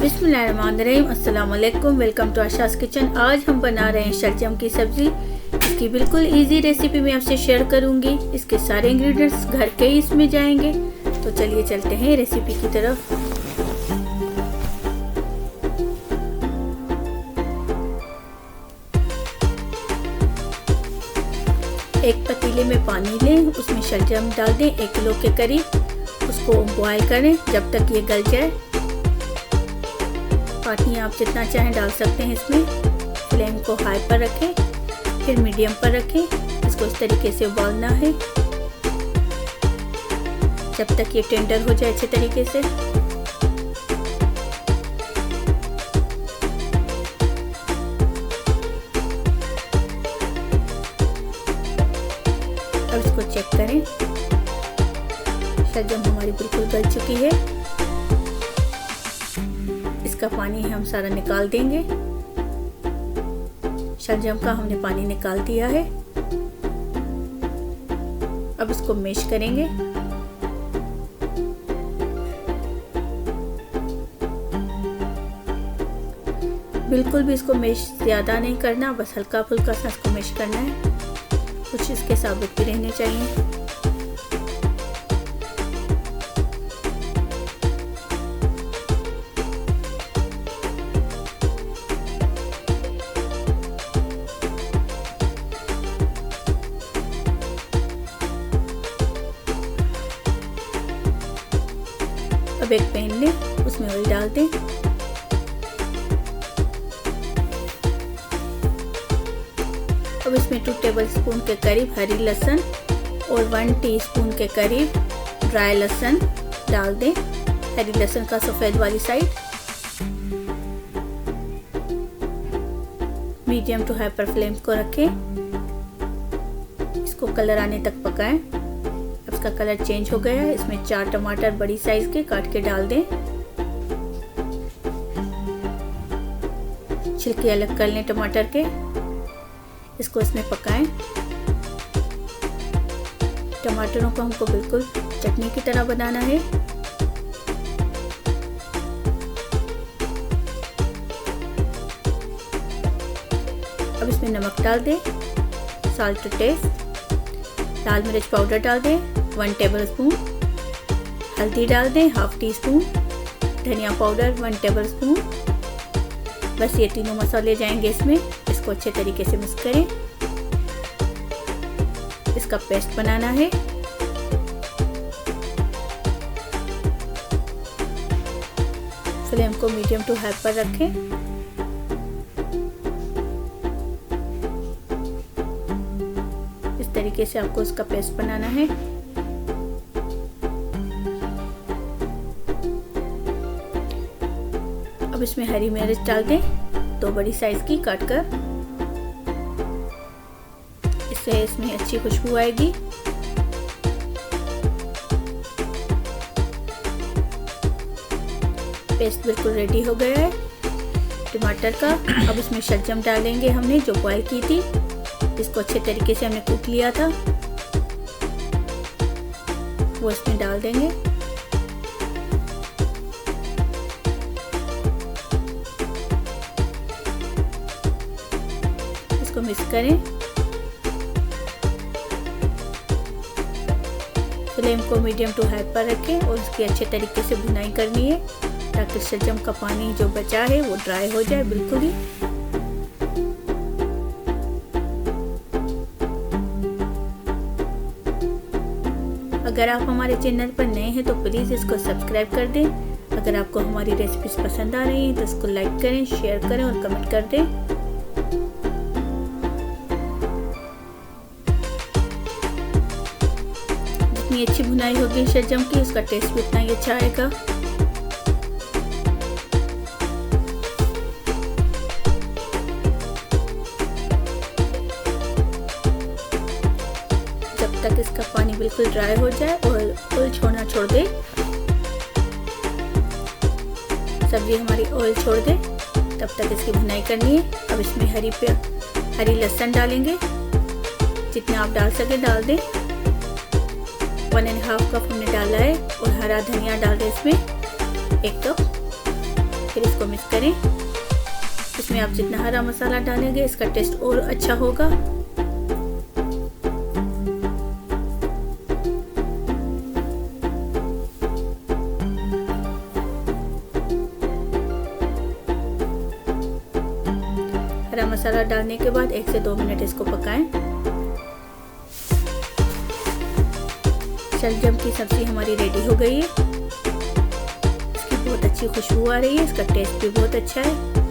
बिस्मिल्लाहिर्रहमानिर्रहीम, अस्सलाम वालेकुम। Welcome to Asha's kitchen. आज हम बना रहे हैं शलजम की सब्ज़ी। इसकी बिल्कुल इजी रेसिपी मैं आपसे शेयर करूंगी। इसके सारे इंग्रेडिएंट्स घर के ही इसमें जाएंगे। तो चलिए चलते हैं रेसिपी की तरफ। एक पतीले में पानी लें, उसमें शलजम डाल दें 1 किलो के करीब। उसको बॉयल करें जब तक ये गल जाए। पानी आप जितना चाहें डाल सकते हैं इसमें। फ्लेम को हाई पर रखें, फिर मीडियम पर रखें। इसको इस तरीके से उबालना है जब तक ये टेंडर हो जाए अच्छे तरीके से। अब इसको चेक करें, शलजम हमारी बिल्कुल गल चुकी है। इसका पानी हम सारा निकाल देंगे। शलजम का हमने पानी निकाल दिया है। अब इसको मैश करेंगे। बिल्कुल भी इसको मैश ज़्यादा नहीं करना, बस हल्का फुल्का सा इसको मैश करना है। कुछ इसके साबुत भी रहने चाहिए। अब एक पैन लें, उसमें ऑयल डाल दें। अब इसमें 2 टेबलस्पून के करीब हरी लहसुन और 1 टीस्पून के करीब ड्राई लहसुन डाल दें। हरी लहसुन का सफ़ेद वाली साइड। मीडियम टू हाई पर फ्लेम को रखें। इसको कलर आने तक पकाएं। का कलर चेंज हो गया है। इसमें 4 टमाटर बड़ी साइज के काट के डाल दें। छिलके अलग कर लें टमाटर के। इसको इसमें पकाएं। टमाटरों को हमको बिल्कुल चटनी की तरह बनाना है। अब इसमें नमक डाल दें, साल्ट टू टेस्ट। लाल मिर्च पाउडर डाल दें 1 टेबलस्पून। हल्दी डाल दें 1/2 टीस्पून। धनिया पाउडर 1 टेबलस्पून। बस ये तीनों मसाले जाएंगे इसमें। इसको अच्छे तरीके से मिक्स करें। इसका पेस्ट बनाना है। फ्लेम को मीडियम टू हाई पर रखें। इस तरीके से आपको इसका पेस्ट बनाना है। अब इसमें हरी मिर्च डाल दें 2 बड़ी साइज की काट कर। इससे इसमें अच्छी खुशबू आएगी। पेस्ट बिल्कुल रेडी हो गया है टमाटर का। अब इसमें शलजम डालेंगे हमने जो बॉयल की थी। इसको अच्छे तरीके से हमने कूट लिया था, वो इसमें डाल देंगे। इसको मिक्स करें। फ्लेम को मीडियम टू हाई पर रखें और इसकी अच्छे तरीके से भुनाई करनी है ताकि शलजम का पानी जो बचा है वो ड्राई हो जाए बिल्कुल ही। अगर आप हमारे चैनल पर नए हैं तो प्लीज़ इसको सब्सक्राइब कर दें। अगर आपको हमारी रेसिपीज पसंद आ रही हैं तो इसको लाइक करें, शेयर करें और कमेंट कर दें। जितनी अच्छी भुनाई होगी शलजम की, उसका टेस्ट भी उतना ही अच्छा आएगा। जब तक इसका पानी बिल्कुल ड्राई हो जाए और ऑयल छोड़ना छोड़ दे, सब्जी हमारी ऑयल छोड़ दे, तब तक इसकी भुनाई करनी है। अब इसमें हरी लहसुन डालेंगे। जितना आप डाल सके डाल दें। 1.5 कप हमने डाला है और हरा धनिया डाल दें इसमें 1 कप। फिर इसको मिक्स करें। इसमें आप जितना हरा मसाला डालेंगे इसका टेस्ट और अच्छा होगा। हरा मसाला डालने के बाद 1 से 2 मिनट इसको पकाएं। शलजम की सब्ज़ी हमारी रेडी हो गई है। इसकी बहुत अच्छी खुशबू आ रही है, इसका टेस्ट भी बहुत अच्छा है।